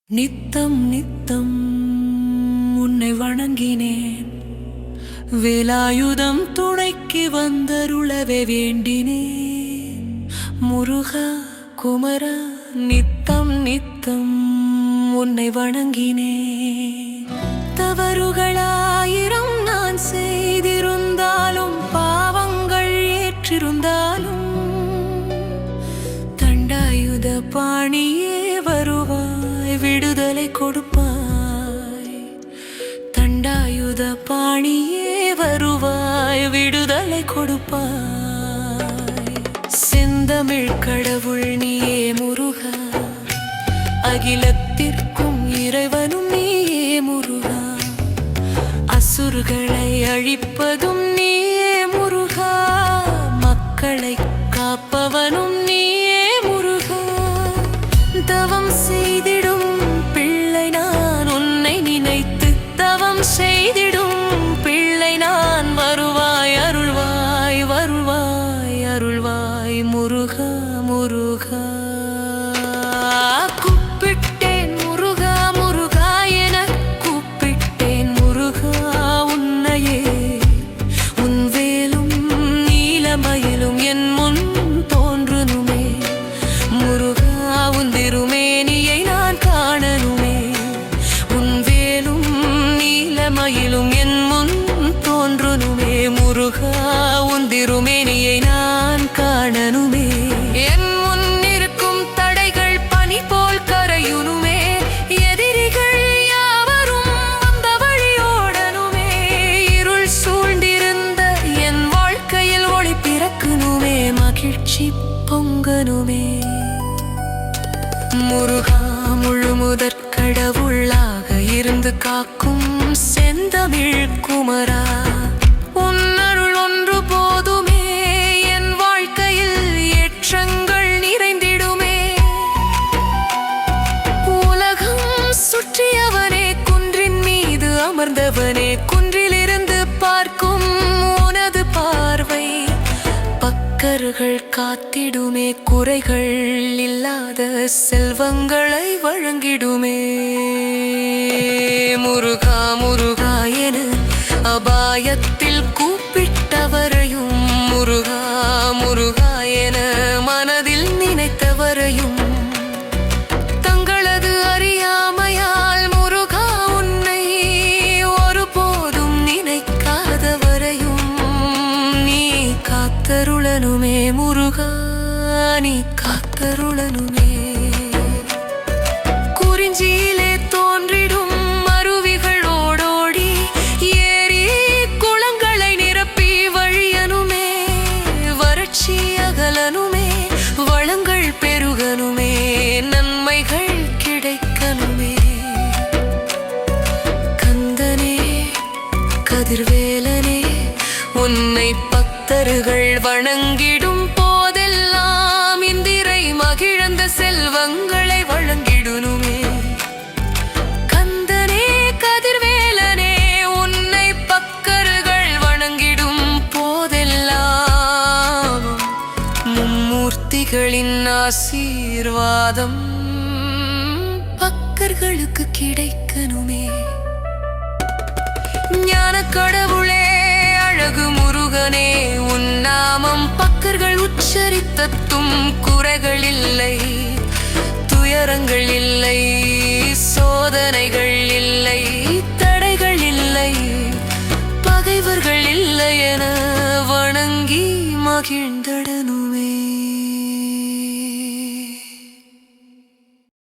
நித்தம் நித்தம் உன்னை வணங்கினேன், வேலாயுதம் துணைக்கு வந்தருளவே வேண்டினேன். முருகா குமரா நித்தம் நித்தம் உன்னை வணங்கினேன். தவறுகளாயிரம் நான் செய்திருந்தாலும், பாவங்கள் ஏற்றிருந்தாலும், தண்டாயுத பாணியே வருவாய், விடுதலை கொடுப்பாய். தண்டாயுத பாணியே வருவாய், விடுதலை கொடுப்பாய். செந்தமிழ் கடவுள் நீயே முருகா, அகிலத்திற்கும் இறைவனும் நீயே முருகா. அசுரர்களை அழிப்பதும் நீயே முருகா, மக்களை காப்பவனும் நீயே முருகா. தவம் செய்திடும் பிள்ளை நான் உன்னை நினைத்து, தவம் செய்திடும் பிள்ளை நான். வருவாய் அருள்வாய், வருவாய் அருள்வாய் முருகா முருகா. கூப்பிட்டேன் முருகா முருகா என கூப்பிட்டேன் முருகா உன்னையே. உன் வேலும் நீலமயிலும் என் முன் தோன்றனுமே முருகா. உன் திருமேனியை நான் காணனுமே. உன் வேலும் நீலமயிலும் என் முன் தோன்றனுமே முருகா. உன் திருமேனியை நான் காணனுமே. என் முன் இருக்கும் தடைகள் பனி போல் கரையுனுமே. எதிரிகள் யாவரும் வந்த வழியோடனுமே. இருள் சூழ்ந்திருந்த என் வாழ்க்கையில் ஒளி பிறக்கனுமே, மகிழ்ச்சி பொங்கனுமே முருகா. முழு முதற் கடவுளாக இருந்து காக்கும் செந்தமிழ் குமரா, உன் அருள் ஒன்று போதுமே. என் வாழ்க்கையில் ஏற்றங்கள் நிறைந்திடுமே. உலகம் சுற்றியவனே, குன்றின் மீது அமர்ந்தவனே, குன்றிலிருந்து பார்க்கும் உனது பார்வை பக்கர்கள் காத்திடுமே. குறைகள் இல்லாத செல்வங்களை வழங்கிடுமே முருகா முருகா என அபாயத்தில் கூப்பிட்டவரையும், முருகா முருகா என மனதில் நினைத்தவரையும், தங்களது அறியாமையால் முருகா உன்னை ஒருபோதும் நினைக்காதவரையும் நீ காத்தருளனுமே முருகா, நீ காத்தருளனுமே. குறிஞ்சியிலே தோன்றிடும் அருவிகள் ஓடோடி, ஏரி குளங்களை நிரப்பி வழியனுமே. வறட்சி அகலனுமே, வளங்கள் பெருகனுமே, நன்மைகள் கிடைக்கனுமே. கந்தனே கதிர்வேலனே, உன்னை பக்தர்கள் வணங்கிடும் போதெல்லாம் இந்திரை மகிழ்ந்த செல்வங்களை வழங்கிடுனுமே. கந்தனே கதிர்வேலனே, உன்னை பக்தர்கள் வணங்கிடும் போதெல்லாம் மும்மூர்த்திகளின் ஆசீர்வாதம் பக்தர்களுக்கு கிடைக்கனுமே. ஞான கடவுளே அழகு முருகனே, உன் நாமம் பக்தர்கள் உச்சரித்தத்தும் குறைகள் இல்லை, துயரங்கள் இல்லை, சோதனைகள் இல்லை, தடைகள் இல்லை, பகைவர்கள் இல்லை என வணங்கி மகிழ்ந்தடனு.